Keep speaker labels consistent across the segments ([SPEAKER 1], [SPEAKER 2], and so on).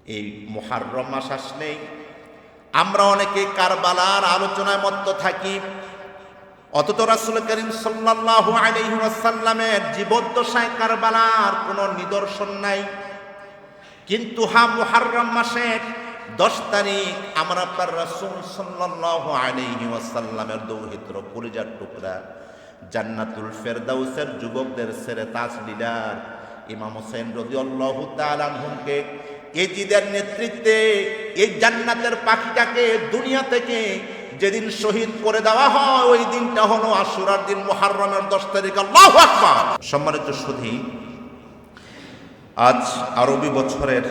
[SPEAKER 1] এই মুহররম মাস আসলেই আমরা অনেকে কারবালার আলোচনায় মত্ত থাকি, অথচ রাসূল করিম সাল্লাল্লাহু আলাইহি ওয়াসাল্লামের জীবদ্দশায় কারবালার কোনো নিদর্শন নাই। কিন্তু মুহররম মাসের 10 তারিখ আমার আপনার রাসূল সাল্লাল্লাহু আলাইহি ওয়াসাল্লামের দৌহিত্র কলিজার টুকরা জান্নাতুল ফেরদাউসের যুবকদের সেরে তাজ লিডার ইমাম হোসেন রাদিয়াল্লাহু তাআলা আনহুকে এজিদের নেতৃত্বে এই জান্নাতের পাখিটাকে দুনিয়া থেকে যেদিন শহীদ করে দেওয়া হয় ওই দিনটা হলো আশুরার দিন, মুহররমের 10 তারিখ। আল্লাহু আকবার। সম্মানিত সুধী, আজ আরবি বছরের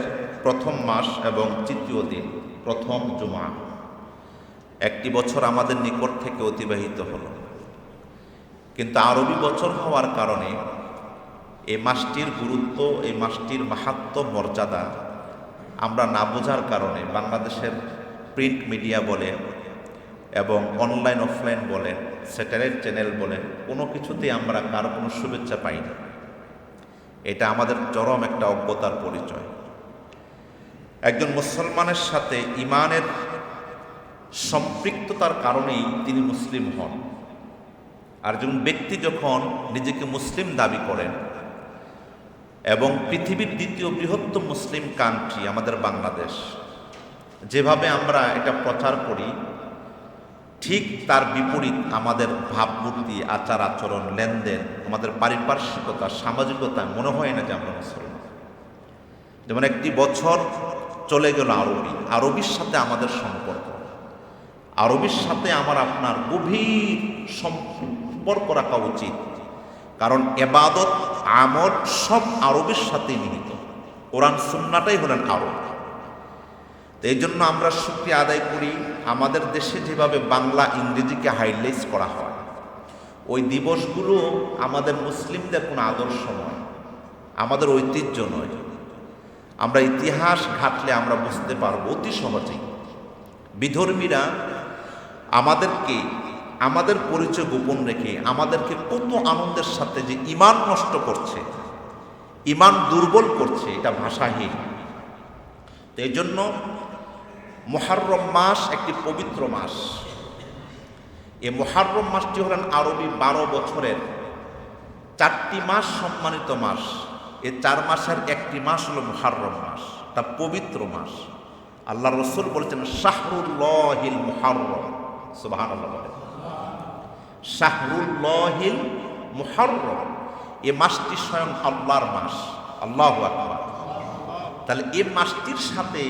[SPEAKER 1] প্রথম মাস এবং তৃতীয় দিন, প্রথম জুমা। একটি বছর আমাদের নিকট থেকে অতিবাহিত হলো, কিন্তু আরবি বছর হওয়ার কারণে এই মাসটির গুরুত্ব, এই মাসটির মাহাত্ম্য, মর্যাদা আমরা না বোঝার কারণে বাংলাদেশের প্রিন্ট মিডিয়া বলেন এবং অনলাইন অফলাইন বলেন, স্যাটেলাইট চ্যানেল বলেন, কোনো কিছুতেই আমরা কারো কোনো শুভেচ্ছা পাই না। এটা আমাদের চরম একটা অজ্ঞতার পরিচয়। একজন মুসলমানের সাথে ইমানের সম্পৃক্ততার কারণেই তিনি মুসলিম হন। আর একজন ব্যক্তি যখন নিজেকে মুসলিম দাবি করেন এবং পৃথিবীর দ্বিতীয় বৃহত্তম মুসলিম কান্ট্রি আমাদের বাংলাদেশ, যেভাবে আমরা এটা প্রচার করি, ঠিক তার বিপরীত আমাদের ভাবমূর্তি, আচার আচরণ, লেনদেন, আমাদের পারিপার্শ্বিকতা, সামাজিকতা মনে হয় না যে আমরা মুসলমান। যেমন একটি বছর চলে গেল আরবির সাথে আমাদের সম্পর্ক, আরবির সাথে আমার আপনার গভীর সম্পর্ক রাখা উচিত, কারণ এবাদত আমল সব আরবির সাথে নিহিত। কোরআন সুন্নাহটাই হলেন আরব। তো এই জন্য আমরা শুকরিয়া আদায় করি, আমাদের দেশে যেভাবে বাংলা ইংরেজিকে হাইলাইট করা হয়, ওই দিবসগুলো আমাদের মুসলিমদের কোনো আদর্শ নয়, আমাদের ঐতিহ্য নয়। আমরা ইতিহাস ঘাটলে আমরা বুঝতে পারবো অতি সহজেই বিধর্মীরা আমাদেরকে, আমাদের পরিচয় গোপন রেখে আমাদেরকে কত আনন্দের সাথে যে ঈমান নষ্ট করছে, ঈমান দুর্বল করছে, এটা ভাষাহীন। তো এই জন্য মুহররম মাস একটি পবিত্র মাস। এই মুহররম মাসটি হলেন আরবি 12 বছরের 4টি মাস সম্মানিত মাস। এই 4 মাসের একটি মাস হলো মুহররম মাস, তা পবিত্র মাস। আল্লাহ রসুল বলেছেন শাহরুল্লাহিল মুহররম, সুবহানাল্লাহ বলেন, শাহরুল্লাহিল মুহররম। এই মাসটি স্বয়ং আল্লাহর মাস। আল্লাহু আকবার। তাহলে এই মাসটির সাথে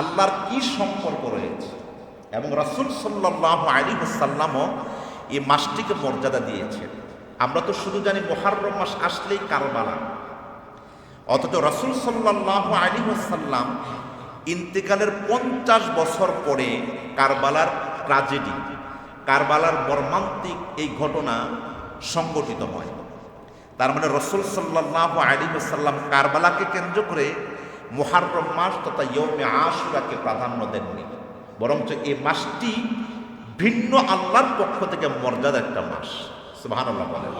[SPEAKER 1] আল্লাহর কি সম্পর্ক রয়েছে, এবং রাসূল সাল্লাল্লাহু আলাইহি ওয়াসাল্লামও এই মাসটিকে মর্যাদা দিয়েছেন। আমরা তো শুধু জানি মুহররম মাস আসলেই কারবালা, অথচ রাসূল সাল্লাল্লাহু আলাইহি ওয়াসাল্লাম ইন্তেকালের 50 বছর পরে কারবালার ট্র্যাজেডি, কারবালার মর্মান্তিক এই ঘটনা সংঘটিত হয়। তার মানে রাসূল সাল্লাল্লাহু আলাইহি ওয়াসাল্লাম কারবালাকে কেন্দ্র করে মুহররম মাস তথা ইয়ৌমে আশুরাকে প্রাধান্য দেননি, বরঞ্চ এই মাসটি ভিন্ন আল্লাহর পক্ষ থেকে মর্যাদা একটা মাস। সুবহানাল্লাহ বলেন।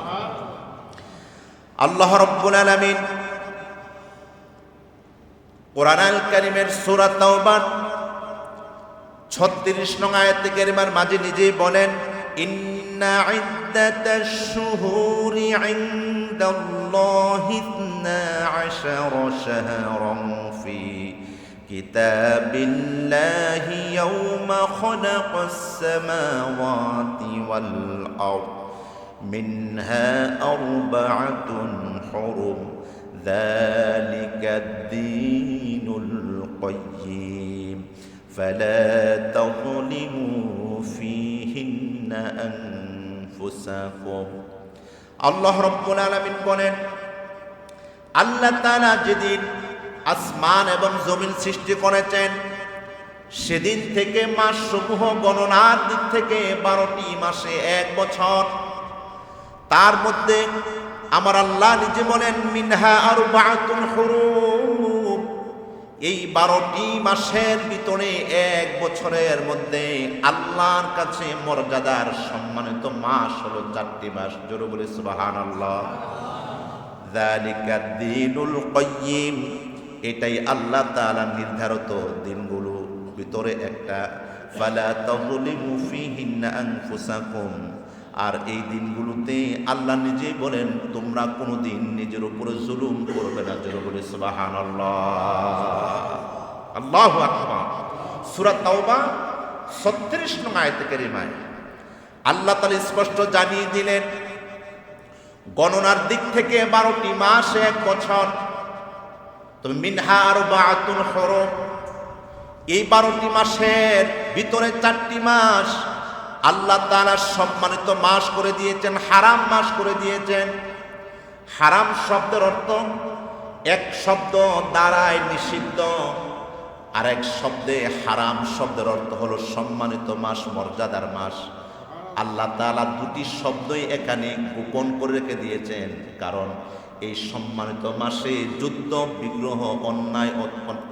[SPEAKER 1] আল্লাহ রাব্বুল আলামিন কোরআন আল কারীমের সূরা তাওবার 36 নং আয়াতে কারিমার মাঝে নিজেই বলেন, ইন্না ইদ্দাতাশ শুহুরি ইনদাল্লাহি 12 শাহরান ফি কিতাবিল্লাহি ইয়াওমা খালাকাস সামাওয়াতি ওয়াল আরদ মিনহা আরবাআতুন হুরুম যালিকা আদ-দীনুল কাইয়্যিম ফালা তাযলিমু ফীহিন্না আনফুসাকুম। আল্লাহ রাব্বুল আলামিন বলেন, আল্লাহ তাআলা যেদিন আসমান এবং জমিন সৃষ্টি করেছেন সেদিন থেকে মাস সমূহ গণনার দিক থেকে 12টি মাসে 1 বছর। তার মধ্যে আমার আল্লাহ নিজে বলেন, মিনহা আরবাআতুন হুরুম, এই 12টি মাসের ভিতরে 1 বছরের মধ্যে আল্লাহর কাছে মর্যাদার সম্মানিত মাস হলো 4টি মাস। জোরে বলে সুবহানাল্লাহ। যালিকা আদ-দীনুল কাইয়্যিম, এটাই আল্লাহ তাআলা নির্ধারিত দিনগুলো ভিতরে একটা। ফালা তাযলিমু ফীহিন্না আনফুসাকুম, আর এই দিনগুলোতে আল্লাহ নিজেই বলেন তোমরা কোনোদিন নিজের উপরে জুলুম করবে না। জোরে বলে সুবহানাল্লাহ, আল্লাহু আকবার। সূরা তাওবা 36 নং আয়াতে কারিমায় আল্লাহ তাআলা স্পষ্ট জানিয়ে দিলেন গণনার দিক থেকে 12টি মাস এক বছর, তবে মিনহা আরবাআতুন হুরুম, এই 12টি মাসের ভিতরে 4টি মাস আল্লাহ তাআলা সম্মানিত মাস করে দিয়েছেন, হারাম মাস করে দিয়েছেন। হারাম শব্দের অর্থ এক শব্দ দ্বারাই নিষিদ্ধ, আর এক শব্দে হারাম শব্দের অর্থ হলো সম্মানিত মাস, মর্যাদার মাস। আল্লাহ তাআলা দুটি শব্দই এখানে গোপন করে রেখে দিয়েছেন, কারণ এই সম্মানিত মাসে যুদ্ধ, বিগ্রহ, অন্যায়,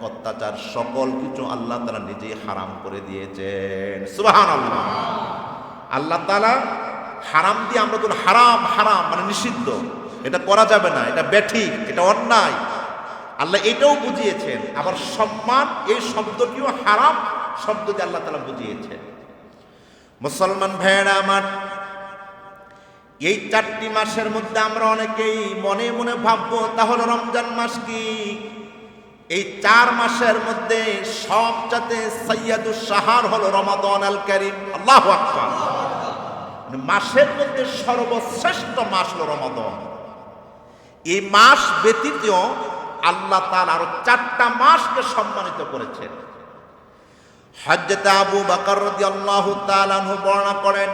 [SPEAKER 1] অত্যাচার সকল কিছু আল্লাহ তাআলা নিজেই হারাম করে দিয়েছেন। সুবহানাল্লাহ। আল্লাহ তাআলা হারাম দিয়ে আমরা তো হারাম হারাম মানে নিষিদ্ধ, এটা করা যাবে না, এটা ব্যাঠিক, এটা অন্যায়, আল্লাহ এটাও বুঝিয়েছেন। আবার সম্মান এই শব্দটিও হারাম শব্দ দিয়ে আল্লাহ তাআলা বুঝিয়েছেন। মুসলমান ভাইয়েরা আমার, এই 4টি মাসের মধ্যে আমরা অনেকেই মনে মনে ভাববো তাহলে রমজান মাস কি? এই 4 মাসের মধ্যে সবচাইতে সাইয়্যিদুশ শাহর হলো রমাদান আল কারীম। আল্লাহু আকবার। মাসের মধ্যে সর্বশ্রেষ্ঠ মাস হলো রমাদান। এই মাস ব্যতীত আল্লাহ তাআলা আরো 4টা মাসকে সম্মানিত করেছেন। হযরত আবু বকর রাদিয়াল্লাহু তাআলা আনহু বর্ণনা করেন,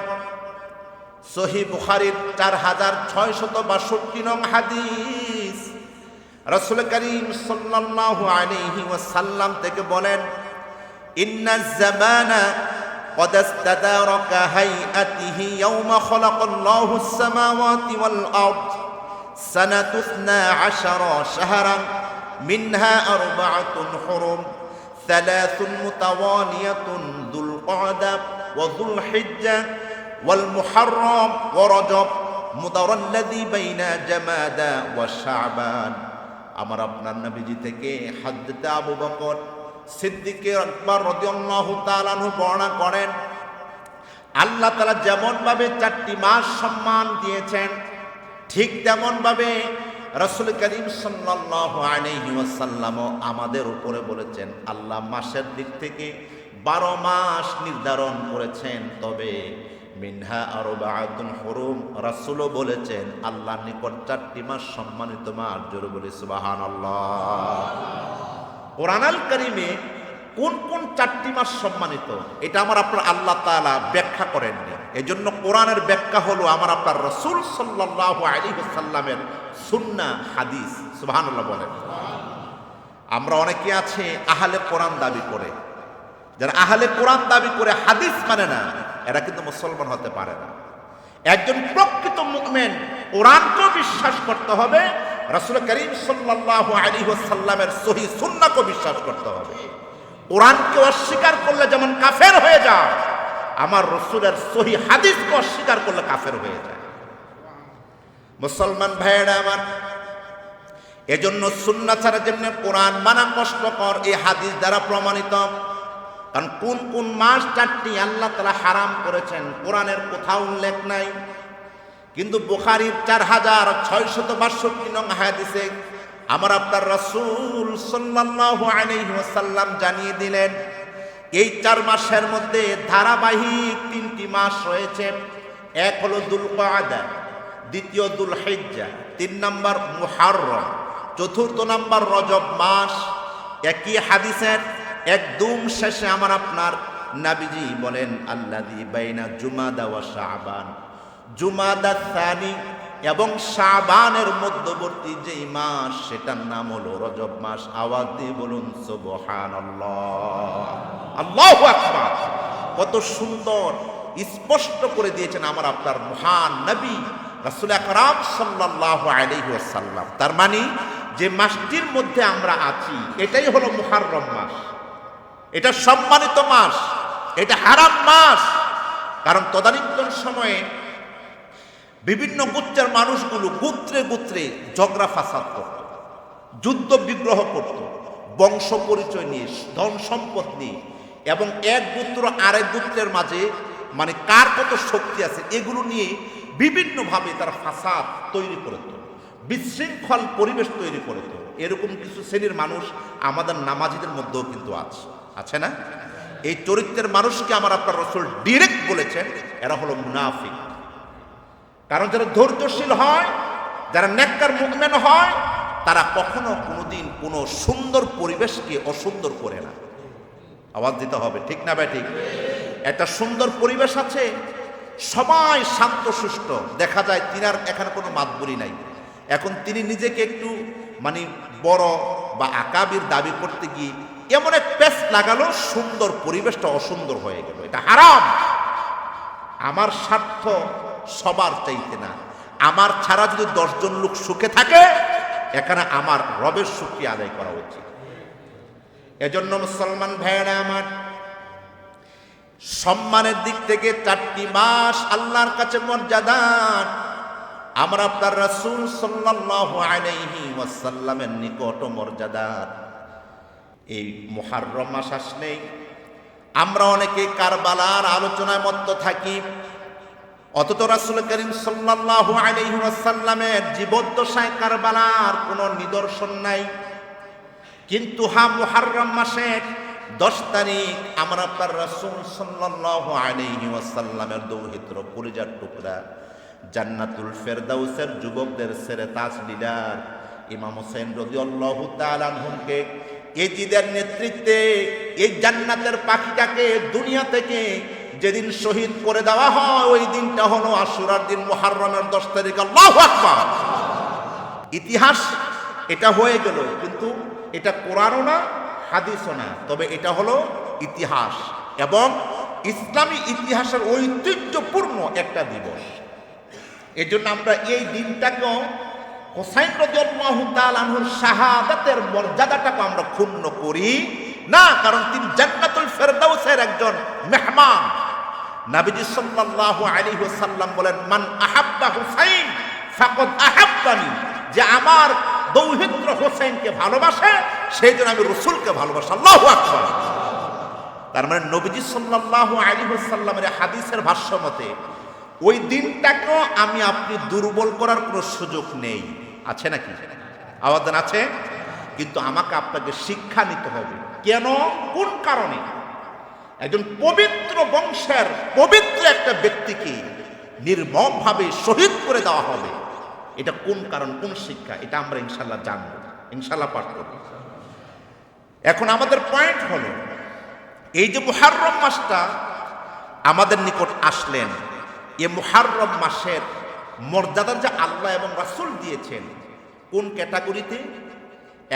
[SPEAKER 1] সহিহ বুখারীর 4662 নং হাদিস, রাসূল করিম সাল্লাল্লাহু আলাইহি ওয়াসাল্লাম থেকে বলেন, ইন্নাজ জামানা قد استدارك هيئته يوم خلق الله السماوات والأرض سنة 12 شهرا منها 4 حرم 3 متوالية ذو القعدة وذو الحجة والمحرم ورجب مضر الذي بين جمادى وشعبان। আমার আপনার নবীজি থেকে হযরত আবু বকর সিদ্দিক আকবর রাদিয়াল্লাহু তাআলা আনহু বর্ণনা করেন, আল্লাহ তাআলা যেমন ভাবে 4টি মাস সম্মান দিয়েছেন, ঠিক তেমন ভাবে রাসূল করিম সাল্লাল্লাহু আলাইহি ওয়াসাল্লাম আমাদের উপরে বলেছেন আল্লাহ মাসের দিক থেকে 12 মাস নির্ধারণ করেছেন, তবে মিনহা আরবাআতুন হুরুম, রাসূলও বলেছেন আল্লাহর নিকট 4টি মাস সম্মানিত মাস। জোরে বলি সুবহানাল্লাহ। কোরআন আল কারীমে কোন কোন 4টি মাস সম্মানিত এটা আমার আপনার আল্লাহ তাআলা ব্যাখ্যা করেননি। এজন্য কোরআনের ব্যাখ্যা হলো আমার আপনার রাসূল সাল্লাল্লাহু আলাইহি ওয়াসাল্লামের সুন্নাহ হাদিস। সুবহানাল্লাহ বলেন। আমরা অনেকে আছে আহলে কোরআন দাবি করে, যারা আহলে কোরআন দাবি করে হাদিস মানে না, এরা কিন্তু মুসলমান হতে পারে না। একজন প্রকৃত মুমিন কোরআনকে বিশ্বাস করতে হবে, রাসূল করিম সাল্লাল্লাহু আলাইহি ওয়াসাল্লামের সহিহ সুন্নাহকে বিশ্বাস করতে হবে। কোরআনকে অস্বীকার করলে যেমন কাফের হয়ে যায়, আমার রাসূলের সহিহ হাদিসকে অস্বীকার করলে কাফের হয়ে যায়। মুসলমান ভাইয়েরা আমার, এজন্য সুন্নাহ ছাড়া যেমনি কোরআন মানা কষ্টকর, এই হাদিস দ্বারা প্রমাণিত। কারণ কোন কোন মাস 4টি আল্লাহ তাআলা হারাম করেছেন কোরআনের কোথাও উল্লেখ নাই, কিন্তু বুখারীর 4662 নং হাদিসে আমার আপনার রাসূল সাল্লাল্লাহু আলাইহি ওয়াসাল্লাম জানিয়ে দিলেন এই 4 মাসের মধ্যে ধারাবাহিক 3টি মাস রয়েছে। এক হলো দুল কআদা, দ্বিতীয় দুল হিজ্জা, 3 নম্বর মুহররম, 4র্থ নম্বর রজব মাস। একই হাদিসের একদম শেষে আমার আপনার নবীজি বলেন আল্লাযী বাইনা জুমাদা ওয়া শাবান, জুমাদা সানি এবং শাবানের মধ্যবর্তী যেই মাস সেটার নাম হলো রজব মাস। আওয়াজ দিয়ে বলুন সুবহানাল্লাহ, আল্লাহু আকবার। কত সুন্দর স্পষ্ট করে দিয়েছেন আমার আপনার মহান নবী রাসূল আকরাম সাল্লাল্লাহু আলাইহি ওয়াসাল্লাম। তার মানে যে মাসটির মধ্যে আমরা আছি এটাই হলো মুহররম মাস, এটা সম্মানিত মাস, এটা হারাম মাস। কারণ তদানীন্তন সময়ে বিভিন্ন গোত্রের মানুষগুলো গোত্রে গোত্রে ঝগড়া ফাসাদ করত। যুদ্ধ বিগ্রহ করত, বংশ পরিচয় নিয়ে, ধন সম্পদ নিয়ে, এবং এক গোত্র আরেক গোত্রের মাঝে মানে কার কত শক্তি আছে এগুলো নিয়ে বিভিন্নভাবে তারা ফাসাদ তৈরি করত, বিশৃঙ্খল পরিবেশ তৈরি করত। এরকম কিছু শ্রেণীর মানুষ আমাদের নামাজিদের মধ্যেও কিন্তু আছে না? এই চরিত্রের মানুষকে আমার আপনার রাসূল ডিরেক্ট বলেছেন এরা হলো মুনাফিক। কারণ যারা ধৈর্যশীল হয়, যারা নেককার মুমিন হয়, তারা কখনো কোনোদিন কোনো সুন্দর পরিবেশকে অসুন্দর করে না। আওয়াজ দিতে হবে, ঠিক না ভাই? ঠিক। একটা সুন্দর পরিবেশ আছে, সবাই শান্ত সুষ্ঠ, দেখা যায় তিনার এখানে কোনো মাতবরি নাই। এখন তিনি নিজেকে একটু মানে বড় বা আকাবির দাবি করতে গিয়ে এমন এক পেস লাগালো, সুন্দর পরিবেশটা অসুন্দর হয়ে গেল। এটা হারাম। আমার স্বার্থ সবার চাইতে না, আমার ছাড়া যদি 10 জন লোক সুখে থাকে, এখানে আমার রবের সুখী আদায় করা উচিত। এজন্য মুসলমান ভাইয়েরা আমার, সম্মানের দিক থেকে 4টি মাস আল্লাহর কাছে মর্যাদার। আমরা আপনার রাসূল সাল্লাল্লাহু আলাইহি ওয়াসাল্লামের নিকট মর্যাদার। এই মুহররম মাস আসলেই আমরা অনেকে কারবালার আলোচনায় মত্ত থাকি, অথচ রাসূল করিম সাল্লাল্লাহু আলাইহি ওয়াসাল্লামের জীবদ্দশায় কারবালার কোনো নিদর্শন নাই। কিন্তু মুহররম মাসের 10 তারিখ আমরা আপনার রাসূল সাল্লাল্লাহু আলাইহি ওয়াসাল্লামের দৌহিত্র কলিজার টুকরা জান্নাতুল ফেরদাউসের যুবকদের সেরে তাজ লিডার ইমাম হোসেন রাদিয়াল্লাহু তাআলা আনহুকে এজিদের নেতৃত্বে এই জান্নাতের পাখিটাকে দুনিয়া থেকে যেদিন শহীদ করে দেওয়া হয়, ওই দিনটা হলো আশুরার দিন, মুহররমের 10 তারিখ। আল্লাহু আকবার। ইতিহাস এটা হয়ে গেল, কিন্তু এটা কোরআনও না, হাদিসও না, তবে এটা হলো ইতিহাস এবং ইসলামী ইতিহাসের ঐতিহ্যপূর্ণ একটা দিবস। এজন্য আমরা এই দিনটাকেও হোসাইন রাদিয়াল্লাহু তাআলা আনহুর শাহাদাতের মর্যাদাটাকে আমরা ক্ষুণ্ণ করি না, কারণ তিনি জান্নাতুল ফেরদাউসের একজন মেহমান। নবীজি সাল্লাল্লাহু আলাইহি ওয়াসাল্লাম বলেন, মান আহাব্বা হুসাইন ফাকাদ আহাব্বানি, যে আমার দৌহিত্র হোসেনকে ভালোবাসে সেই জন্য আমি রাসূলকে ভালোবাসি। আল্লাহু আকবার। তার মানে নবীজি সাল্লাল্লাহু আলাইহি ওয়াসাল্লামের হাদিসের ভাষ্য মতে ওই দিনটাকেও আমি আপনি দুর্বল করার কোনো সুযোগ নেই। আছে নাকি? আওয়াজ আছে। কিন্তু আমাকে আপনাকে শিক্ষা নিতে হবে, কেন, কোন কারণে একজন পবিত্র বংশের পবিত্র একটা ব্যক্তিকে নির্মমভাবে শহীদ করে দেওয়া হবে। এটা কোন কারণ, কোন শিক্ষা, এটা আমরা ইনশাল্লাহ জানবো, ইনশাল্লাহ পাঠ করব। এখন আমাদের পয়েন্ট হলো, এই যে মুহররম মাসটা আমাদের নিকট আসলেন, এই মুহররম মাসের মর্যাদা যে আল্লাহ এবং রাসূল দিয়েছেন কোন ক্যাটাগরিতে?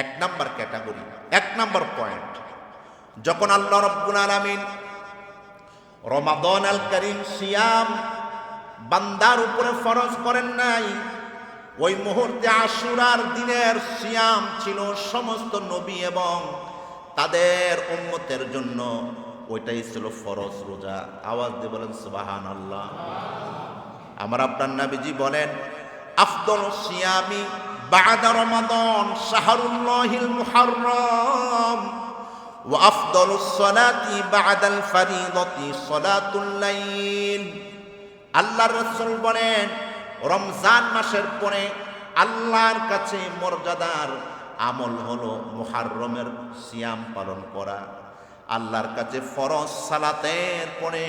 [SPEAKER 1] 1 নাম্বার ক্যাটাগরি, 1 নাম্বার পয়েন্ট। যখন আল্লাহ রাব্বুল আলামিন রমাদান আল কারীম সিয়াম বান্দার উপরে ফরজ করেন নাই, ওই মুহূর্তে আশুরার দিনের সিয়াম ছিল সমস্ত নবী এবং তাদের উম্মতের জন্য, ওইটাই ছিল ফরজ রোজা। আওয়াজ দিয়ে বলেন সুবহানাল্লাহ। আমার আপনার নবীজি বলেন, আফদালুস সিয়ামি বা'দা রমাদান শাহরুল্লাহিল মুহররম ওয়া আফদালুস সালাতি বা'দাল ফরিদাতি সালাতুল লাইল। আল্লাহর রাসূল বলেন, রমজান মাসের পরে আল্লাহর কাছে মর্যাদার আমল হলো মুহররমের সিয়াম পালন করা। আল্লাহর কাছে ফরজ সালাতের পরে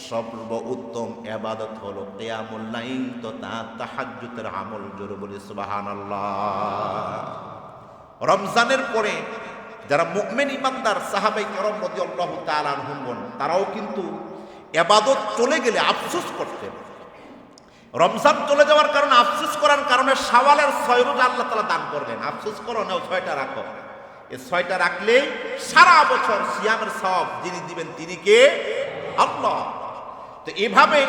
[SPEAKER 1] সর্বোত্তম ইবাদত হলো কিয়ামুল লাইল তথা তাহাজ্জুদের আমল। জোরে বলি সুবহানাল্লাহ। রমজানের পরে যারা মুমিন ইমানদার সাহাবায়ে কেরাম রাদিয়াল্লাহু তাআলা আনহুম, তারাও কিন্তু ইবাদত চলে গেলে আফসোস করতেন। রমজান চলে যাওয়ার কারণে আফসোস করার কারণে শাওয়ালের 6 রোজা আল্লাহ তাআলা দান করবেন। আফসোস করো না, 6টা রাখো। এই 6টা রাখলে সারা বছর সিয়ামের সওয়াব যিনি দিবেন তিনি কে? আল্লাহ। তো এভাবে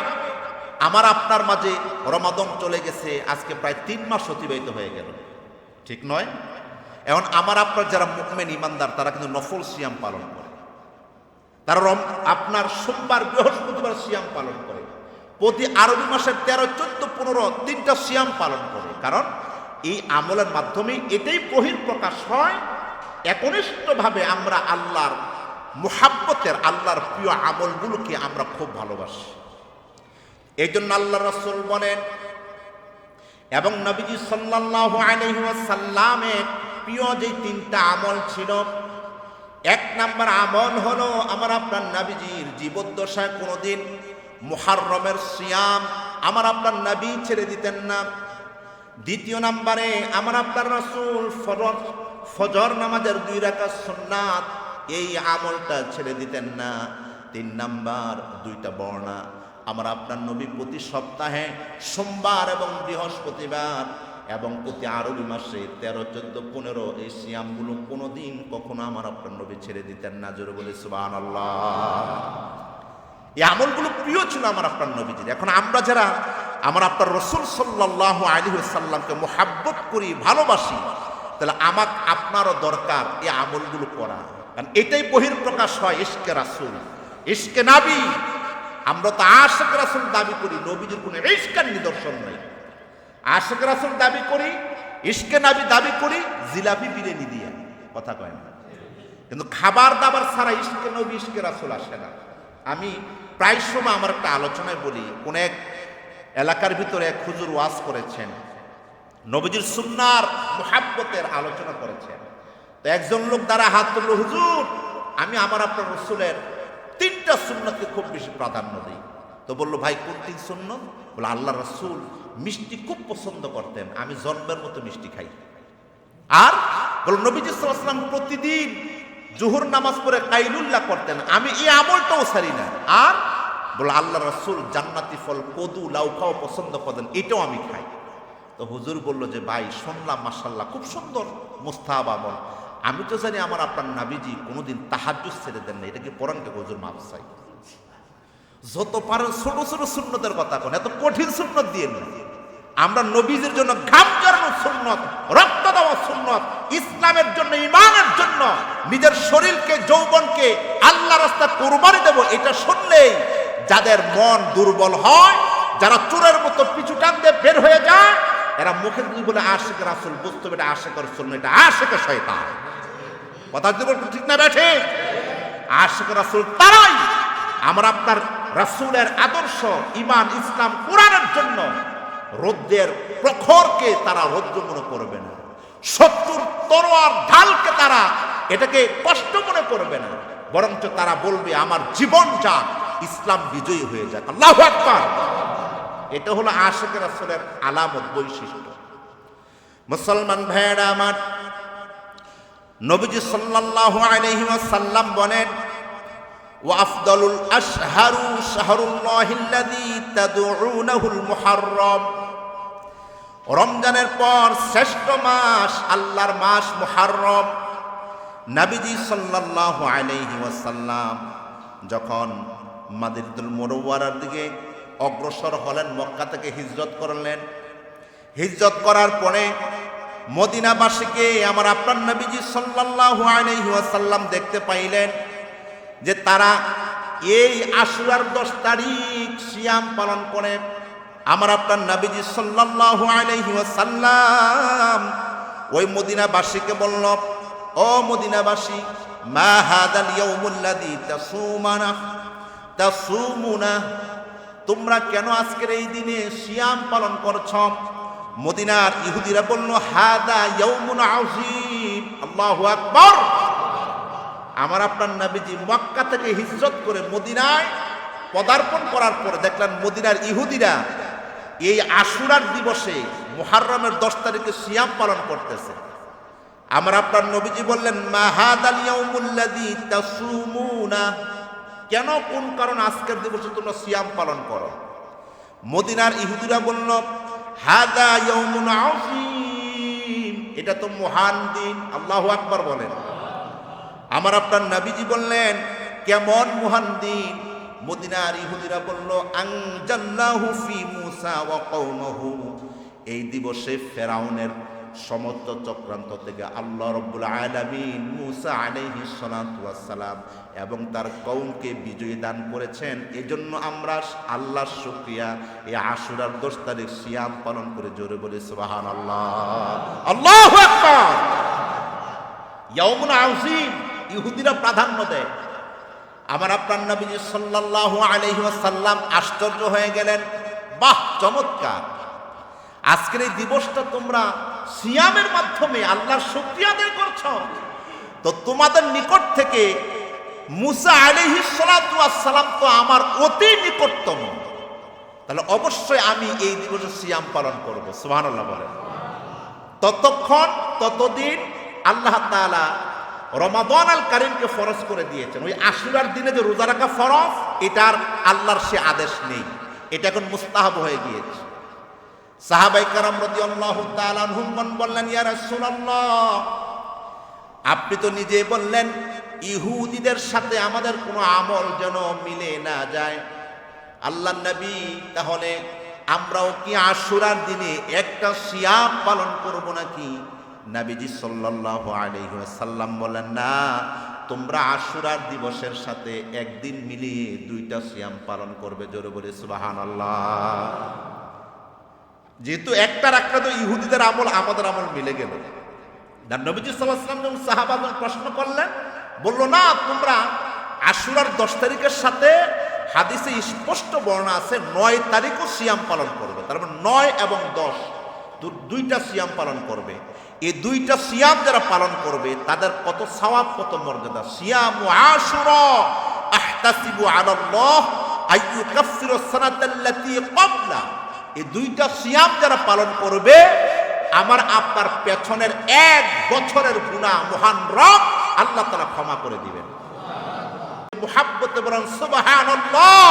[SPEAKER 1] আমার আপনার মাঝে রমাদান চলে গেছে, আজকে প্রায় 3 মাস অতিবাহিত হয়ে গেল, ঠিক নয়? এখন আমার আপনার যারা মুমিন ইমানদার তারা কিন্তু নফল সিয়াম পালন করে, তারা আপনার সোমবার বৃহস্পতিবার সিয়াম পালন করে, প্রতি আরবি মাসের 13, 14, 15 3টা সিয়াম পালন করে। কারণ এই আমলের মাধ্যমে এটাই বহিঃপ্রকাশ হয় একনিষ্ঠভাবে আমরা আল্লাহর মুহাব্বতের, আল্লাহর প্রিয় আমলগুলোকে আমরা খুব ভালোবাসি। এই জন্য আল্লাহ রাসূল বলেন, এবং নবীজি সাল্লাল্লাহু আলাইহি ওয়াসাল্লামের প্রিয় যে তিনটা আমল ছিল, এক নাম্বার আমল হলো আমার আপনার নবীজির জীবদ্দশায় কোনোদিন মুহররমের সিয়াম আমার আপনার নবী ছেড়ে দিতেন না। দ্বিতীয় নাম্বারে আমার আপনার রাসূল ফজর নামাজের 2 রাকাত সুন্নাত এই আমলটা ছেড়ে দিতেন না। 3 নাম্বার 2টা বর্ণা আমার আপনার নবী প্রতি সপ্তাহে সোমবার এবং বৃহস্পতিবার এবং প্রতি আরবি মাসে 13, 14, 15 এই সিয়ামগুলো কোনোদিন কখনো আমার আপনার নবী ছেড়ে দিতেন না। জোরে বলে সুবহানাল্লাহ। এই আমলগুলো প্রিয় ছিল আমার আপনার নবীজির। এখন আমরা যারা আমার আপনার রাসূল সাল্লাল্লাহু আলাইহি ওয়াসাল্লামকে মুহাব্বত করি, ভালোবাসি, তাহলে আপনারও দরকার এই আমলগুলো করা, কারণ এটাই বহিঃপ্রকাশ হয় ইশকে রাসূল, ইশকে নবী। আমরা তো আশিক রাসূল দাবি করি, নবীজির কোনো ইশকের নিদর্শন নেই। আশিক রাসূল দাবি করি, ইশকে নবী দাবি করি জিলাপি বিরিয়ানি দিয়ে, কথা কয় না। কিন্তু খাবার দাবার ছাড়া ইশকে নবী, ইশকে রাসূল আসে না। আমি প্রায় সময় আমার একটা আলোচনায় বলি, কোন এক এলাকার ভিতরে এক হুজুর ওয়াজ করেছেন, নবীজির সুন্নাহর মুহাব্বতের আলোচনা করেছেন। তো একজন লোক দ্বারা হাত তুলল, হুজুর আমি আমার আপনার রাসূলের 3টা সুন্নতকে খুব বেশি প্রাধান্য দিই। তো বলল, ভাই কোন 3 সুন্নত? বলে, আল্লাহ রাসূল মিষ্টি খুব পছন্দ করতেন, আমি জন্মের মতো মিষ্টি খাই। আর বল, নবীজি সাল্লাল্লাহু আলাইহি ওয়াসাল্লাম প্রতিদিন জোহর নামাজ পড়ে কাইলুল্লাহ করতেন, আমি এই আমলটাও ছাড়ি না। আর বলে, আল্লাহ রাসূল জান্নাতি ফল কদু লাউ খাও পছন্দ করেন, এটাও আমি খাই। তো হুজুর বলল যে, ভাই শুনলাম মাশাআল্লাহ খুব সুন্দর মুস্তাহাব আমল, আমি তো জানি আমার আপনার নবীজি কোনোদিন তাহাজ্জুদ ছেড়ে দেন না, এটাকে পড়ানকে হুজুর মাফ চাই। যত পারেন ছোট ছোট সুন্নতের কথা কোন, এত কঠিন সুন্নত দিয়ে না। আমরা নবীজির জন্য ঘাম ঝরানো সুন্নত, রক্ত দেওয়া সুন্নত, ইসলামের জন্য, ঈমানের জন্য নিজের শরীরকে, যৌবনকে আল্লাহর রাস্তায় কুরবানি দেব, এটা শুনলেই যাদের মন দুর্বল হয়, যারা চোরের মতো পিছু টান দিয়ে বের হয়ে যায়, এরা মুখে যদি বলে আশিক রাসূল, বুঝতে হবে এটা আশিক রাসূল না, এটা আশিক শয়তান। কথা যদি ঠিক না বেঠে? আশিক রাসূল তারাই আমরা আপনার রাসূলের আদর্শ, ঈমান, ইসলাম, কোরআনের জন্য রৌদ্রের প্রখরকে তারা রৌদ্র মনে করবে না, শত্রুর তরোয়ার ঢালকে তারা এটাকে কষ্ট মনে করবে না, বরঞ্চ তারা বলবে আমার জীবন যাক, ইসলাম বিজয়ী হয়ে যাক। আল্লাহু আকবার। এটা হলো আশিক রাসূলের আলামত, বৈশিষ্ট্য। মুসলমান ভাইয়েরা আমার, নবীজি সাল্লাল্লাহু আলাইহি ওয়াসাল্লাম বলেন, ওয়া আফদালুল আশহারু শাহরুল্লাহিল্লাযী তাদউনাহুল মুহররম। রমজানের পর শ্রেষ্ঠ মাস আল্লাহর মাস মুহররম। নবীজি সাল্লাল্লাহু আলাইহি ওয়াসাল্লাম যখন মদিনাতুল মুনাওয়ারার দিকে অগ্রসর হলেন, মক্কা থেকে হিজরত করলেন, হিজরত করার পরে মদিনাবাসীকে আমার আপনার নবীজি সাল্লাল্লাহু আলাইহি ওয়াসাল্লাম দেখতে পাইলেন যে তারা এই আশুরার 10 তারিখ সিয়াম পালন করে। আমার আপনার নবীজি সাল্লাল্লাহু আলাইহি ওয়াসাল্লাম ওই মদিনাবাসীকে বলল, ও মদিনাবাসী, মা হাদাল ইয়াউমুল্লাযী তাসুমুনা, তোমরা কেন আজকের এই দিনে সিয়াম পালন করছ? মদিনার ইহুদিরা বলল, হাদা ইয়াউমুন আযীম। আল্লাহু আকবার। আমার আপনার নবীজি মক্কা থেকে হিজরত করে মদিনায় পদার্পণ করার পরে দেখলেন মদিনার ইহুদিরা এই আশুরার দিবসে মুহররমের 10 তারিখে সিয়াম পালন করতেছে। আমার আপনার নবীজি বললেন, মা হাদাল ইয়াউমুল্লাযী তাসুমুনা, কেন, কোন কারণ আজকের দিবসে তোমরা সিয়াম পালন করো? মদিনার ইহুদিরা বলল, হাদা ইয়াউমুন আযীম, এটা তো মহান দিন। আল্লাহু আকবার বলেন। আমার আপনার নবীজি বললেন, কেমন মহান দিন? মদিনার ইহুদিরা বলল, আনজালনাহু ফি মূসা ওয়া কওমহু, এই দিবসে ফেরাউনের সমস্ত চক্রান্ত থেকে আল্লাহ রাব্বুল আলামিন মুসা আলাইহিস সালাতু ওয়াস সালাম এবং তার কওমকে বিজয় দান করেছেন। এজন্য আমরা আল্লাহর শুকরিয়া এই আশুরার 10 তারিখ সিয়াম পালন করে জোরে বলি সুবহানাল্লাহ, আল্লাহু আকবার। ইয়াউমুন আযীম ইহুদিরা প্রাধান্য দেয়। আমার আপনার নবীজি সাল্লাল্লাহু আলাইহি ওয়াসাল্লাম আশ্চর্য হয়ে গেলেন, বাহ চমৎকার, আজকের এই দিবসটা তোমরা সিয়ামের মাধ্যমে আল্লাহর শুকরিয়া আদায় করছো, তো তোমাদের নিকট থেকে মুসা আলাইহিস সালাতু ওয়াস সালাম তো আমার অতি নিকটতম, তাহলে অবশ্যই আমি এই দিবসে সিয়াম পালন করব। সুবহানাল্লাহ বলেন। ততদিন আল্লাহ তাআলা রমাদান আল কারীমকে ফরজ করে দিয়েছেন। ওই আশুরার দিনে যে রোজা রাখা ফরজ, এটার আল্লাহর সে আদেশ নেই, এটা এখন মুস্তাহাব হয়ে গিয়েছে। সাহাবায়ে কেরাম রাদিয়াল্লাহু তাআলা আনহুম বললেন, ইয়া রাসূলুল্লাহ, আপনি তো নিজে বললেন ইহুদিদের সাথে আমাদের কোনো আমল যেন মিলে না যায়। আল্লাহর নবী, তাহলে আমরাও কি আশুরার দিনে একটা সিয়াম পালন করব নাকি? নবীজি সাল্লাল্লাহু আলাইহি ওয়াসাল্লাম বলেন, না, তোমরা আশুরার দিবসের সাথে একদিন মিলিয়ে 2টা সিয়াম পালন করবে। জোরে বলে সুবহানাল্লাহ। যেহেতু একটা রাখলে তো ইহুদিদের আমল আমাদের আমল মিলে গেল। নবীজি সাল্লাল্লাহু আলাইহি ওয়াসাল্লাম যখন সাহাবাদের প্রশ্ন করলেন, বলল, না, তোমরা আশুরার 10 তারিখের সাথে হাদিসে স্পষ্ট বর্ণনা আছে 9 তারিখও সিয়াম পালন করবে। তারপর 9 এবং 10 2টা সিয়াম পালন করবে। এই 2টা সিয়াম যারা পালন করবে তাদের কত সওয়াব, কত মর্যাদা। সিয়ামু আশুরা আহতাসিবু আলাল্লাহ আইয়ুকাফিরু সানাতাল্লাতী ক্বাবলা। এই 2টা সিয়াম যারা পালন করবে, আমার আপনার পেছনের 1 বছরের গুনাহ মহান রব আল্লাহ তাআলা ক্ষমা করে দিবেন। মুহাব্বতে বলেন সুবহানাল্লাহ।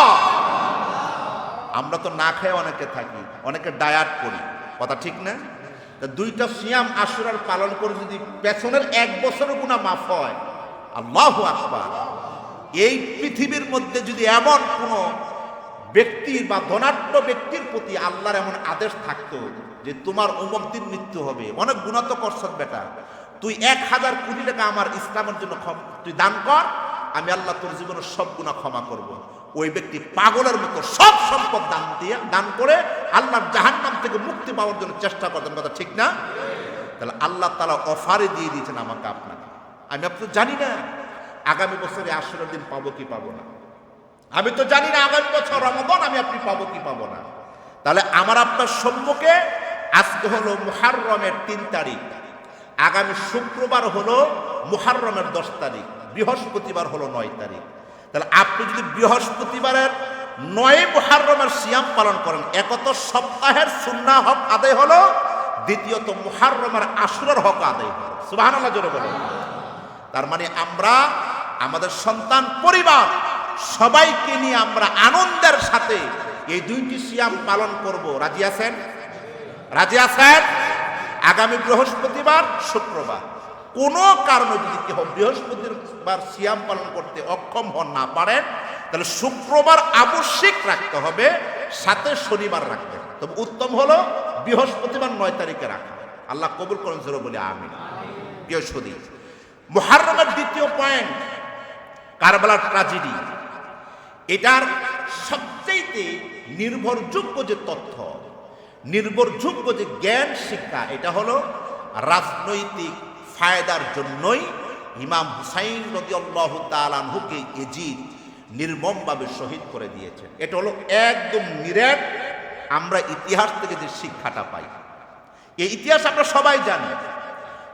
[SPEAKER 1] আমরা তো না খেয়ে অনেকে থাকি, অনেকে ডায়েট করি, কথা ঠিক না? 2টা সিয়াম আশুরার পালন করে যদি পেছনের 1 বছরের গুনাহ মাফ হয়, আল্লাহু আকবার। এই পৃথিবীর মধ্যে যদি এমন কোন ব্যক্তির বা ধনাঢ্য ব্যক্তির প্রতি আল্লাহর এমন আদেশ থাকতো যে তোমার অমুক দিন মৃত্যু হবে, অনেক গুনাহ তো করছ বেটা, তুই 1000 কোটি টাকা আমার ইসলামের জন্য তুই দান কর, আমি আল্লাহ তোর জীবনের সব গুনাহ ক্ষমা করব। ওই ব্যক্তি পাগলের মতো সব সম্পদ দান করে আল্লাহর জাহান্নাম থেকে মুক্তি পাওয়ার জন্য চেষ্টা করতেন, কথা ঠিক না? তাহলে আল্লাহ তাআলা অফারে দিয়ে দিয়েছেন আমাকে আপনাকে। আমি আপনি জানি না আগামী বছরে আশুরার দিন পাবো কি পাবো না, আমি তো জানি না আগামী বছর রমাদান আমি আপনি পাবো কি পাবো না। তাহলে আমার আপনার সম্মুখে আজকে হলো মুহররমের 3 তারিখ, আগামী শুক্রবার হলো মুহররমের 10 তারিখ, বৃহস্পতিবার হলো 9 তারিখ। তাহলে আপনি যদি বৃহস্পতিবারের 9 মুহররমের সিয়াম পালন করেন, একত সপ্তাহের সুন্নাহ হক আদায় হলো, দ্বিতীয়ত মুহররমের আশুরার হক আদায় হলো। সুবহানাল্লাহ জোরে বলেন। তার মানে আমরা আমাদের সন্তান, পরিবার সবাইকে নিয়ে আমরা আনন্দের সাথে এই 2টি সিয়াম পালন করব। রাজি আছেন? রাজি আছেন? আগামী বৃহস্পতিবার, শুক্রবার। কোনো কারণে যদি কেউ বৃহস্পতিবার সিয়াম পালন করতে অক্ষম হন, না পারেন, তাহলে শুক্রবার আবশ্যিক রাখতে হবে, সাথে শনিবার রাখতে হবে। তবে উত্তম হলো বৃহস্পতিবার 9 তারিখে রাখা। আল্লাহ কবুল করেন, জোরে বলি আমিন। বৃহস্পতি মুহররমের 2য় পয়েন্ট, কারবালার ট্র্যাজেডি। এটার সবচেয়ে নির্ভরযোগ্য যে তথ্য, নির্ভরযোগ্য যে জ্ঞান শিক্ষা, এটা হলো রাজনৈতিক ফায়দার জন্যই ইমাম হুসাইন রাদিয়াল্লাহু তাআলা আনহুকে ইয়াজিদ নির্মমভাবে শহীদ করে দিয়েছেন। এটা হলো একদম নিরেট আমরা ইতিহাস থেকে যে শিক্ষাটা পাই। এই ইতিহাস আমরা সবাই জানি,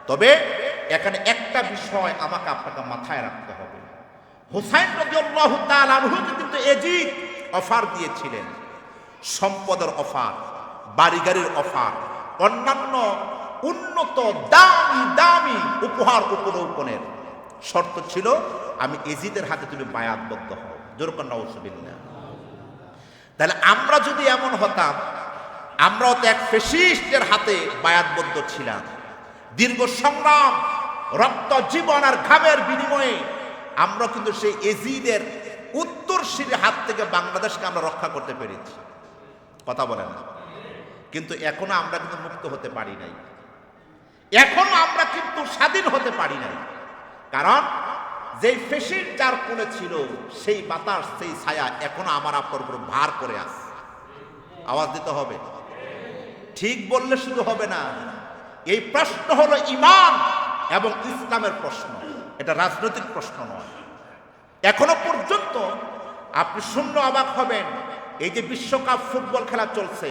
[SPEAKER 1] তবে এখানে একটা বিষয় আমাকে আপনাকে মাথায় রাখতে হবে। হুসাইন রাদিয়াল্লাহু তাআলা আনহুকে কিন্তু ইয়াজিদ অফার দিয়েছিলেন, সম্পদের অফার, বাড়িগাড়ির অফার, অন্যান্য উন্নত দামি দামি উপহার উপঢৌকনের। শর্ত ছিল আমি ইয়াজিদের হাতে তুমি বায়াতবদ্ধ হও। জোরকার নাউজুবিল্লাহ। তাহলে আমরা যদি এমন হতাম, আমরাও তো এক ফ্যাসিস্টের হাতে বায়াতবদ্ধ ছিলাম। দীর্ঘ সংগ্রাম, রক্ত, জীবন আর ঘামের বিনিময়ে আমরা কিন্তু সেই ইয়াজিদের উত্তরসূরির হাত থেকে বাংলাদেশকে আমরা রক্ষা করতে পেরেছি। কথা বলে না? কিন্তু এখনো আমরা কিন্তু মুক্ত হতে পারি নাই। এখনো আমরা কিন্তু স্বাধীন হতে পারি নাই, কারণ যেই ফেসির যার কোলে ছিল সেই বাতাস সেই ছায়া এখনো আমার আপনার উপর ভার করে আছে। আওয়াজ দিতে হবে, ঠিক বললে শুধু হবে না। এই প্রশ্ন হলো ঈমান এবং ইসলামের প্রশ্ন, এটা রাজনৈতিক প্রশ্ন নয়। এখনো পর্যন্ত আপনি শূন্য অবাক হবেন, এই যে বিশ্বকাপ ফুটবল খেলা চলছে,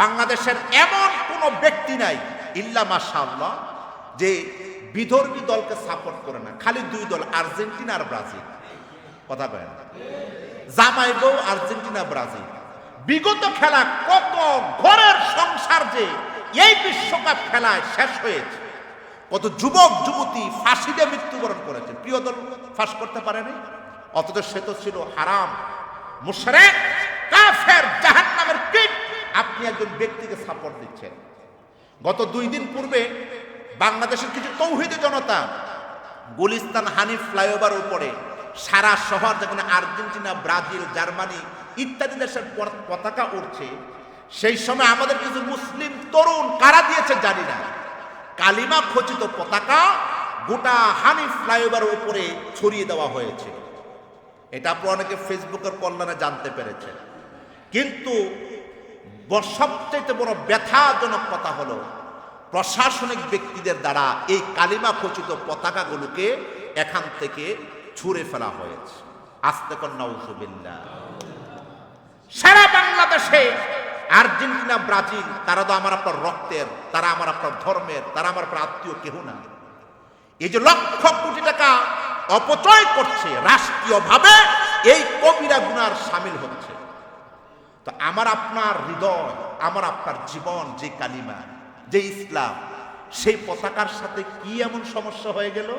[SPEAKER 1] বাংলাদেশের এমন কোনো ব্যক্তি নাই ইল্লা মাশাআল্লাহ যে বিধর্মী দলকে সাপোর্ট করে না। খালি দুই দল, আর্জেন্টিনা আর ব্রাজিল। কথা কয় না, জামাইগো আর্জেন্টিনা ব্রাজিল। বিগত খেলা কত ঘরের সংসার যে এই বিশ্বকাপ খেলায় শেষ হয়েছে, কত যুবক যুবতী ফাঁসি দিয়ে মৃত্যুবরণ করেছে, প্রিয় দল ফাঁস করতে পারেনি। অথচ সে তো ছিল হারাম, মুশরিক, কাফের, জাহান্নামের কীট। আপনি একজন ব্যক্তিকে সাপোর্ট দিচ্ছেন। গত 2 দিন পূর্বে বাংলাদেশের কিছু তৌহিদি জনতা গুলিস্তান হানিফ ফ্লাইওভার উপরে সারা শহর, যেখানে আর্জেন্টিনা, ব্রাজিল, জার্মানি ইত্যাদি দেশের পতাকা উঠছে, সেই সময় আমাদের কিছু মুসলিম তরুণ, কারা দিয়েছে জানি না, কালিমা খচিত পতাকা গোটা হানিফ ফ্লাইওভার উপরে ছড়িয়ে দেওয়া হয়েছে। এটা আপনারা অনেকে ফেসবুকের কল্যাণে জানতে পেরেছে। কিন্তু সবচেয়ে বড় ব্যথাজনক কথা হলো, প্রশাসনিক ব্যক্তিদের দ্বারা এই কালিমা খচিত পতাকাগুলোকে এখান থেকে ছুঁড়ে ফেলা হয়েছে। আস্তে কর নাউজুবিল্লাহ। সারা বাংলাদেশে আর্জেন্টিনা, ব্রাজিল, তারা তো আমার আপনার রক্তের, তারা আমার আপনার ধর্মের, তারা আমার আপনার আত্মীয় কেহ না। এই যে লক্ষ কোটি টাকা অপচয় করছে রাষ্ট্রীয়ভাবে, এই কবিরা গুনার সামিল হচ্ছে। তো আমার আপনার হৃদয়, আমার আপনার জীবন, যে কালিমা, যে ইসলাম, সেই পতাকার সাথে কি এমন সমস্যা হয়ে গেল?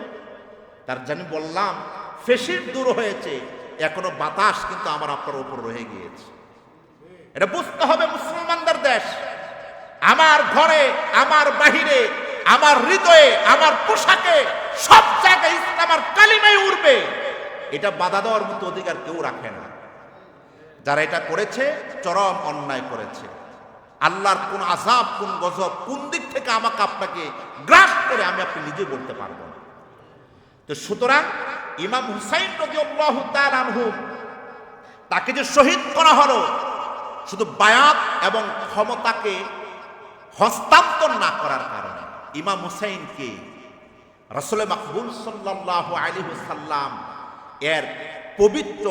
[SPEAKER 1] তার জানি বললাম, ফেসির দূর হয়েছে, এখনো বাতাস কিন্তু আমার আপনার উপর রয়ে গিয়েছে। এটা বুঝতে হবে, মুসলমানদের দেশ। আমার ঘরে, আমার বাহিরে, আমার হৃদয়ে, আমার পোশাকে, সব জায়গায় ইসলাম আর কালিমাই উড়বে, এটা বাধা দেওয়ার মতো অধিকার কেউ রাখে না। যারা এটা করেছে চরম অন্যায় করেছে। আল্লাহর কোন আযাব, কোন গজব কোন দিক থেকে আমাকে আপনাকে গ্রাস করে আমি আপনি নিজে বলতে পারবো না। তো সুতরাং ইমাম হুসাইন রাদিয়াল্লাহু তাআলা আনহু, তাকে যে শহীদ করা হলো, শুধু বায়াত এবং ক্ষমতাকে হস্তান্তর না করার কারণে। ইমাম হুসাইনকে রাসূল মাকবুল সাল্লাল্লাহু আলাইহি ওয়াসাল্লাম এর পবিত্র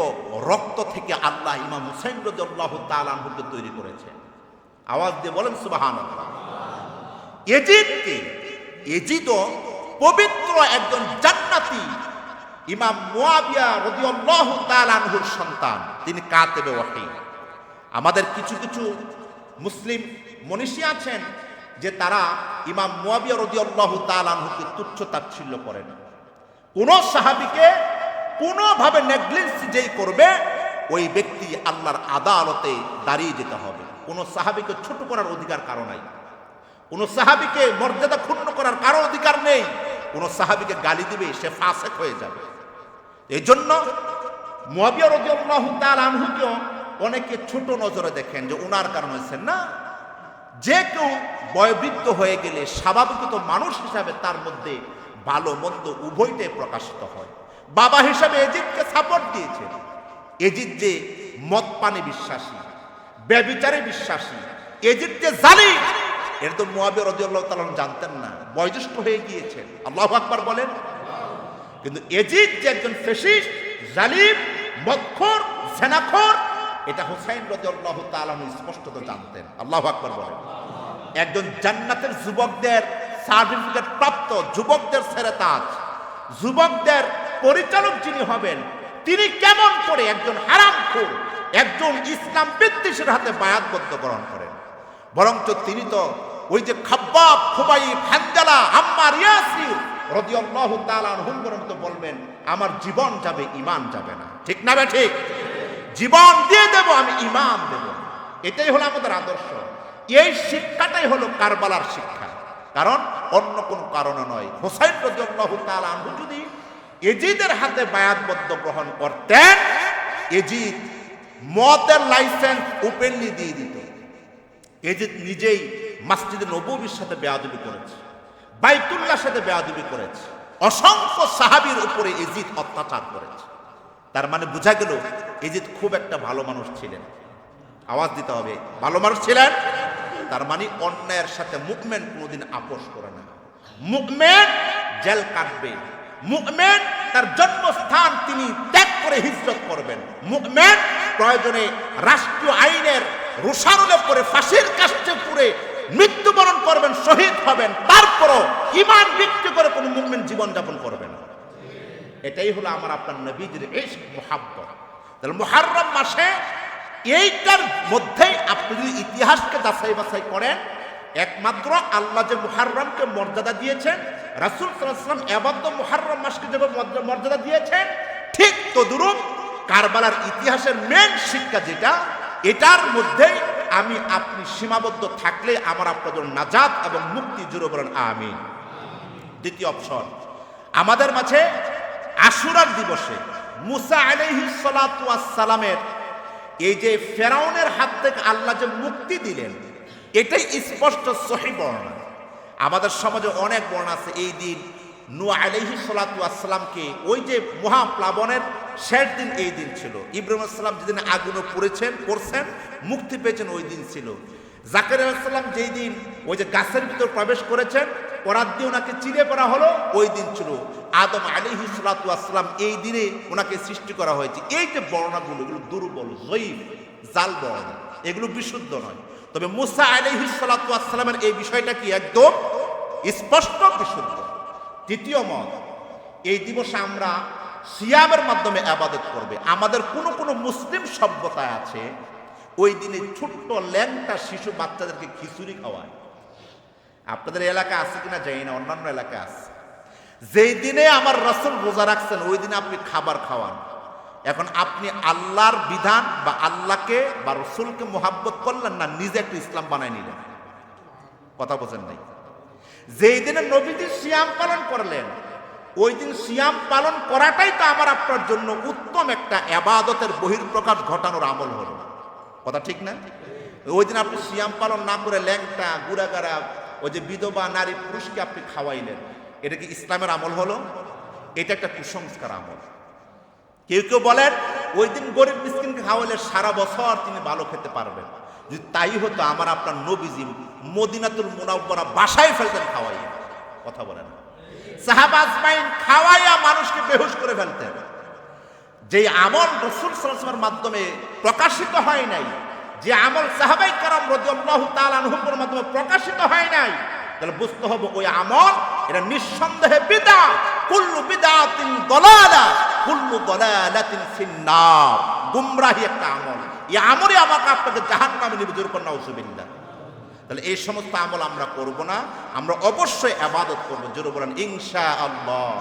[SPEAKER 1] রক্ত থেকে আল্লাহ ইমাম হুসাইন রাদিয়াল্লাহু তাআলা আনহুকে তৈরি করেছেন। আওয়াজ দিয়ে বলেন সুবহানাল্লাহ। এজিদও পবিত্র একজন জান্নাতি ইমাম মুয়াবিয়া রাদিয়াল্লাহু তাআলা আনহুর সন্তান, তিনি কাতেবে ওয়াহী। আমাদের কিছু কিছু মুসলিম মনীষী আছেন যে তারা ইমাম মুয়াবিয়া রাদিয়াল্লাহু তাআলা আনহুকে তুচ্ছ তাচ্ছিল্য করেন। কোন সাহাবীকে কোনোভাবে নেগলিজেন্স যেই করবে, ওই ব্যক্তি আল্লাহর আদালতে দাঁড়িয়ে যেতে হবে। কোন সাহাবীকে ছোট করার অধিকার কারো নাই, কোন সাহাবীকে মর্যাদা ক্ষুণ্ণ করার কারো অধিকার নেই। কোন সাহাবীকে গালি দিবে, সে ফাসেক হয়ে যাবে। এই জন্য মুয়াবিয়া রাদিয়াল্লাহু তাআলা আনহুকে অনেকে ছোট নজরে দেখেন, যে উনার কারণ হয়েছে না। যে কেউ বয়োবৃদ্ধ হয়ে গেলে স্বাভাবিকত মানুষ হিসাবে তার মধ্যে ভালো মন্দ উভয়টাই প্রকাশিত হয়। বাবা হিসাবে এজিদকে সাপোর্ট দিয়েছে। এজিদ যে মদ পানে বিশ্বাসী, ব্যভিচারে বিশ্বাসী, এজিদ যে জালিম, এর তো মুয়াবিয়া রাদিয়াল্লাহু তাআলা জানতেন না, বয়োজ্যেষ্ঠ হয়ে গিয়েছেন। আল্লাহু আকবার বলেন। কিন্তু এজিদ যে একজন ফ্যাসিস্ট, জালিম, মদখোর, জেনাখোর, এটা হুসাইন রাদিয়াল্লাহু তাআলা স্পষ্টত জানতেন। আল্লাহু আকবার বলেন। একজন জান্নাতের যুবকদের সার্টিফিকেট প্রাপ্ত, যুবকদের সেরেতাজ, যুবকদের পরিচালক যিনি হবেন, তিনি কেমন করে একজন হারামখোর, একজন ইসলাম বিদ্বেষীর হাতে বায়াতবদ্ধ গ্রহণ করেন? বরঞ্চ তিনি তো ওই যে খাব্বাব, খুবাইব, হানজালা, আম্মার, ইয়াসির রাদিয়াল্লাহু তাআলা আনহুম পর্যন্ত বলবেন, আমার জীবন যাবে, ঈমান যাবে না। ঠিক না বে ঠিক? জীবন দিয়ে দেব, আমি ঈমান দেব। এটাই হলো আমাদের আদর্শ। এই শিক্ষাটাই হলো কারবালার শিক্ষা, কারণ অন্য কোন কারণে নয়। হুসাইন রাদিয়াল্লাহু তাআলা আনহু যদি এজিদের হাতে বায়াতবদ্ধ গ্রহণ করতেন, এজিদ মদের লাইসেন্স ওপেনলি দিয়ে দিত। এজিদ নিজেই মসজিদে নববীর সাথে বেয়াদবি করেছে, বাইতুল্লাহর সাথে বেয়াদবি করেছে, অসংখ্য সাহাবীর উপরে ইয়াজিদ অত্যাচার করেছে। তার মানে বোঝা গেল ইয়াজিদ খুব একটা ভালো মানুষ ছিলেন। আওয়াজ দিতে হবে, ভালো মানুষ ছিলেন। তার মানে অন্যায়ের সাথে মুমিন কোনোদিন আপোষ করে না। মুমিন জেল কাটবে, মুমিন তার জন্মস্থান তিনি ত্যাগ করে হিজরত করবেন, মুমিন প্রয়োজনে রাষ্ট্রীয় আইনের রোষানলে পড়ে ফাঁসির কাস্টে পুড়ে মৃত্যুবরণ করবেন, শহীদ হবেন, তারপরও ঈমান বিক্রি করে কোনো মুমিন জীবন যাপন করবে না। এটাই হলো আমার আপনার নবীজির ইশক মুহাব্বত। তাহলে মুহররম মাসে এইটার মধ্যেই আপনি যদি ইতিহাসকে যাচাই বাছাই করেন, একমাত্র আল্লাহ যে মুহররমকে মর্যাদা দিয়েছেন, রাসূল সাল্লাল্লাহু আলাইহি ওয়াসাল্লাম এবাদত মুহররম মাসকে যেভাবে মর্যাদা দিয়েছেন, ঠিক তদ্রূপ কারবালার ইতিহাসের মেন শিক্ষা যেটা, এটার মধ্যে আমি আপনি সীমাবদ্ধ থাকলে আমার আপনাদের নাজাত এবং মুক্তি। জুড়ে বলেন আমিন। দ্বিতীয় অপশন, আমাদের মাঝে আশুরার দিবসে মুসা আলাইহিস সালাতু ওয়াস সালামের এই যে ফেরাউনের হাত থেকে আল্লাহ যে মুক্তি দিলেন, এটাই স্পষ্ট সহিহ বর্ণনা। আমাদের সমাজে অনেক বর্ণনা আছে। এই দিন নূহ আলাইহিস সালাতু ওয়াস সালামকে ওই যে মহাপ্লাবনের শেষ দিন এই দিন ছিল। ইব্রাহিম আলাইহিস সালাম যেদিন আগুনে পড়ছেন মুক্তি পেয়েছেন ওই দিন ছিল। জাকারিয়া আলাইহিস সালাম যেই দিন ওই যে গাছের ভিতর প্রবেশ করেছেন, করাত দিয়ে ওনাকে চিরে করা হলো, ওই দিন ছিল। আদম আলাইহিস সালাতু ওয়াস সালাম এই দিনে ওনাকে সৃষ্টি করা হয়েছে। এই যে বর্ণনাগুলো, এগুলো দুর্বল, যঈফ, জাল বর্ণনা, এগুলো বিশুদ্ধ নয়। তবে মুসা আলাইহিস সালাতু ওয়াস সালামের এই বিষয়টা কি একদম স্পষ্ট বিশুদ্ধ। তৃতীয় মত, এই দিবসে আমরা সিয়ামের মাধ্যমে ইবাদত করবে। আমাদের কোন কোন মুসলিম সভ্যতায় আছে ওই দিনে ছোট্ট ল্যাংটা শিশু বাচ্চাদেরকে খিচুড়ি খাওয়ায়। আপনাদের এলাকা আছে কিনা জানি না, অন্যান্য এলাকা আছে। যেই দিনে আমার রাসূল রোজা রাখছেন ওই দিনে আপনি খাবার খাওয়ান। এখন আপনি আল্লাহর বিধান বা আল্লাহকে বা রসুলকে মোহাব্বত করলেন না, নিজে একটা ইসলাম বানায় নিলেন। কথা বোঝেন নাই? যেই দিনে নবীজি সিয়াম পালন করলেন ওই দিন সিয়াম পালন করাটাই তো আমার আপনার জন্য উত্তম একটা ইবাদতের বহির্প্রকাশ ঘটানোর আমল হলো। কথা ঠিক না? ওই দিন আপনি সিয়াম পালন না করে ল্যাংটা গুড়াগাড়া ওই যে বিধবা নারী পুরুষকে আপনি খাওয়াইলেন, এটা কি ইসলামের আমল হলো? এটা একটা কুসংস্কার আমল। কেউ কেউ বলেন ওই দিন গরিব মিসকিনকে খাওয়াইলে সারা বছর তিনি ভালো খেতে পারবেন। যদি তাই হতো আমার আপনার নবীজি মদিনাতুল মুনাওয়ারা বাসায় ফেলতেন খাওয়াইয়া। কথা বলেন, সাহাবা আজমাইন খাওয়াইয়া মানুষকে বেহুশ করে ফেলতেন। যে আমল রাসূল সাল্লাল্লাহু আলাইহি ওয়াসাল্লামের মাধ্যমে প্রকাশিত হয় নাই, যে আমল সাহাবায়ে কেরাম রাদিয়াল্লাহু তাআলা আনহুমের মাধ্যমে প্রকাশিত হয় নাই, তাহলে বুঝতে হবে ওই আমল এটা নিঃসন্দেহে বিদআত। কুল্লু বিদআতিন দালালা কুল্লু দালালাতিন ফিন্নার। গুমরাহি একটা আমল। এই আমলই আমাকে আপনাকে জাহান্নামে নিবে। জোর করে নাউযুবিল্লাহ। তাহলে এই সমস্ত আমল আমরা করব না, আমরা অবশ্যই ইবাদত করব। জোরে বলেন ইনশাআল্লাহ।